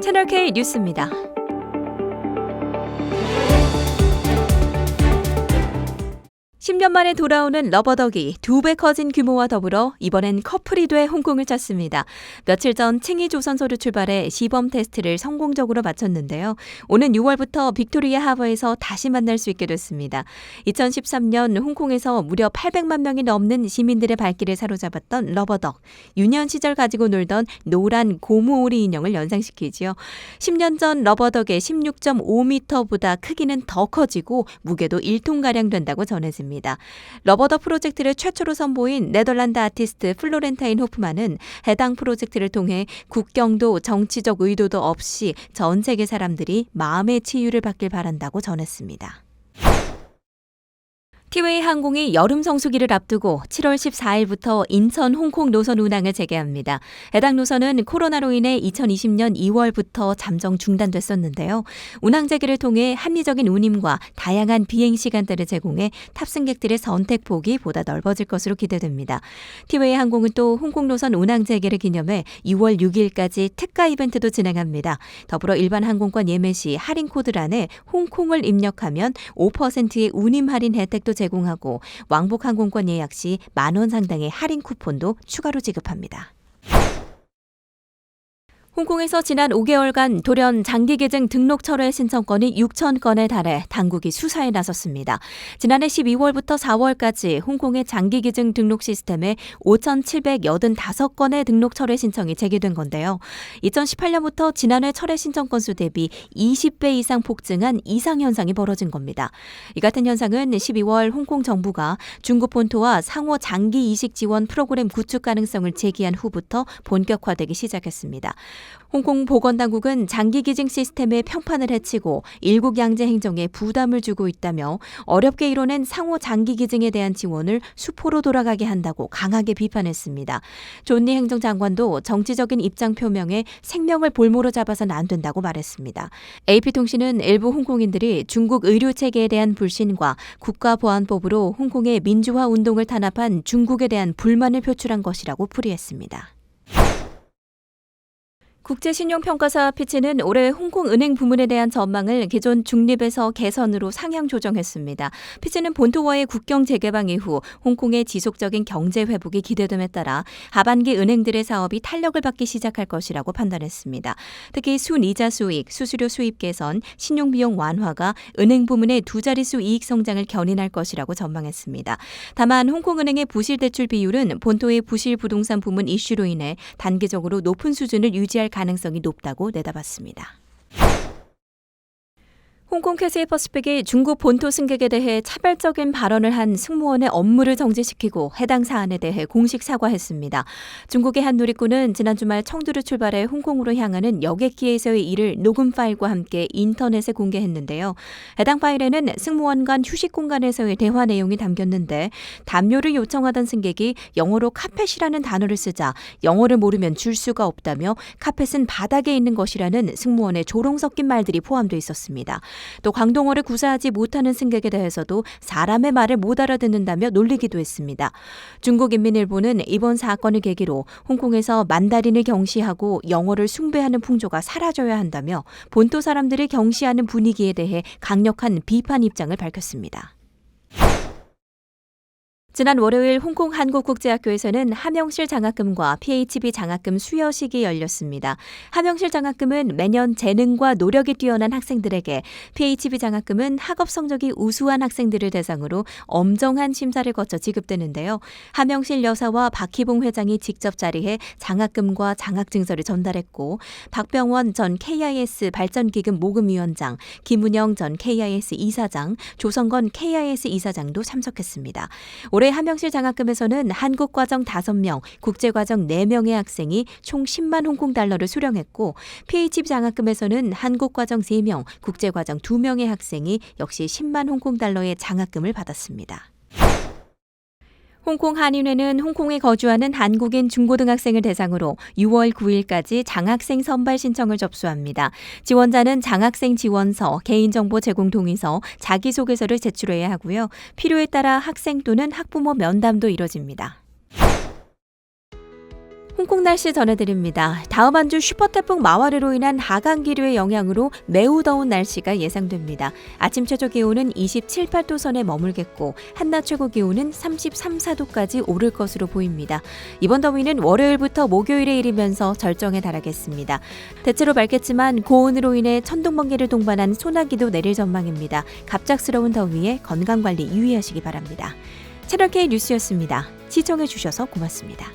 채널K 뉴스입니다. 10년 만에 돌아오는 러버덕이 2배 커진 규모와 더불어 이번엔 커플이 돼 홍콩을 찾습니다. 며칠 전 칭이조선소를 출발해 시범 테스트를 성공적으로 마쳤는데요. 오는 6월부터 빅토리아 하버에서 다시 만날 수 있게 됐습니다. 2013년 홍콩에서 무려 800만 명이 넘는 시민들의 발길을 사로잡았던 러버덕. 유년 시절 가지고 놀던 노란 고무오리 인형을 연상시키지요. 10년 전 러버덕의 16.5m보다 크기는 더 커지고 무게도 1톤가량 된다고 전해집니다. 러버덕 프로젝트를 최초로 선보인 네덜란드 아티스트 플로렌타인 호프만은 해당 프로젝트를 통해 국경도 정치적 의도도 없이 전 세계 사람들이 마음의 치유를 받길 바란다고 전했습니다. 티웨이 항공이 여름 성수기를 앞두고 7월 14일부터 인천 홍콩 노선 운항을 재개합니다. 해당 노선은 코로나로 인해 2020년 2월부터 잠정 중단됐었는데요. 운항 재개를 통해 합리적인 운임과 다양한 비행 시간대를 제공해 탑승객들의 선택폭이 보다 넓어질 것으로 기대됩니다. 티웨이 항공은 또 홍콩 노선 운항 재개를 기념해 6월 6일까지 특가 이벤트도 진행합니다. 더불어 일반 항공권 예매 시 할인 코드란에 홍콩을 입력하면 5%의 운임 할인 혜택도 제공하고 왕복 항공권 예약 시 10,000원 상당의 할인 쿠폰도 추가로 지급합니다. 홍콩에서 지난 5개월간 돌연 장기계증 등록 철회 신청건이 6,000건에 달해 당국이 수사에 나섰습니다. 지난해 12월부터 4월까지 홍콩의 장기계증 등록 시스템에 5,785건의 등록 철회 신청이 제기된 건데요. 2018년부터 지난해 철회 신청 건수 대비 20배 이상 폭증한 이상현상이 벌어진 겁니다. 이 같은 현상은 12월 홍콩 정부가 중국 본토와 상호 장기 이식 지원 프로그램 구축 가능성을 제기한 후부터 본격화되기 시작했습니다. 홍콩 보건당국은 장기기증 시스템의 평판을 해치고 일국 양제 행정에 부담을 주고 있다며 어렵게 이뤄낸 상호 장기기증에 대한 지원을 수포로 돌아가게 한다고 강하게 비판했습니다. 존리 행정장관도 정치적인 입장 표명에 생명을 볼모로 잡아서는 안 된다고 말했습니다. AP통신은 일부 홍콩인들이 중국 의료체계에 대한 불신과 국가보안법으로 홍콩의 민주화 운동을 탄압한 중국에 대한 불만을 표출한 것이라고 풀이했습니다. 국제신용평가사 피치는 올해 홍콩은행 부문에 대한 전망을 기존 중립에서 개선으로 상향 조정했습니다. 피치는 본토와의 국경 재개방 이후 홍콩의 지속적인 경제 회복이 기대됨에 따라 하반기 은행들의 사업이 탄력을 받기 시작할 것이라고 판단했습니다. 특히 순이자 수익, 수수료 수입 개선, 신용비용 완화가 은행 부문의 두 자릿수 이익 성장을 견인할 것이라고 전망했습니다. 다만 홍콩은행의 부실 대출 비율은 본토의 부실 부동산 부문 이슈로 인해 단기적으로 높은 수준을 유지할 가능성이 높다고 내다봤습니다. 홍콩 캐세이 퍼시픽이 중국 본토 승객에 대해 차별적인 발언을 한 승무원의 업무를 정지시키고 해당 사안에 대해 공식 사과했습니다. 중국의 한 누리꾼은 지난 주말 청두를 출발해 홍콩으로 향하는 여객기에서의 일을 녹음 파일과 함께 인터넷에 공개했는데요. 해당 파일에는 승무원 간 휴식 공간에서의 대화 내용이 담겼는데 담요를 요청하던 승객이 영어로 카펫이라는 단어를 쓰자 영어를 모르면 줄 수가 없다며 카펫은 바닥에 있는 것이라는 승무원의 조롱 섞인 말들이 포함되어 있었습니다. 또 광동어를 구사하지 못하는 승객에 대해서도 사람의 말을 못 알아듣는다며 놀리기도 했습니다. 중국인민일보는 이번 사건을 계기로 홍콩에서 만다린을 경시하고 영어를 숭배하는 풍조가 사라져야 한다며 본토 사람들을 경시하는 분위기에 대해 강력한 비판 입장을 밝혔습니다. 지난 월요일 홍콩 한국국제학교에서는 함영실 장학금과 PHB 장학금 수여식이 열렸습니다. 함영실 장학금은 매년 재능과 노력이 뛰어난 학생들에게, PHB 장학금은 학업 성적이 우수한 학생들을 대상으로 엄정한 심사를 거쳐 지급되는데요. 함영실 여사와 박희봉 회장이 직접 자리해 장학금과 장학증서를 전달했고, 박병원 전 KIS 발전기금 모금위원장, 김은영 전 KIS 이사장, 조성건 KIS 이사장도 참석했습니다. 올해 함영실 장학금에서는 한국과정 5명, 국제과정 4명의 학생이 총 10만 홍콩 달러를 수령했고, PHB 장학금에서는 한국과정 3명, 국제과정 2명의 학생이 역시 10만 홍콩 달러의 장학금을 받았습니다. 홍콩 한인회는 홍콩에 거주하는 한국인 중고등학생을 대상으로 6월 9일까지 장학생 선발 신청을 접수합니다. 지원자는 장학생 지원서, 개인정보 제공 동의서, 자기소개서를 제출해야 하고요. 필요에 따라 학생 또는 학부모 면담도 이뤄집니다. 홍콩 날씨 전해드립니다. 다음 한 주 슈퍼태풍 마와르로 인한 하강 기류의 영향으로 매우 더운 날씨가 예상됩니다. 아침 최저 기온은 27, 8도 선에 머물겠고 한낮 최고 기온은 33, 4도까지 오를 것으로 보입니다. 이번 더위는 월요일부터 목요일에 이르면서 절정에 달하겠습니다. 대체로 맑겠지만 고온으로 인해 천둥 번개를 동반한 소나기도 내릴 전망입니다. 갑작스러운 더위에 건강관리 유의하시기 바랍니다. 채널K 뉴스였습니다. 시청해주셔서 고맙습니다.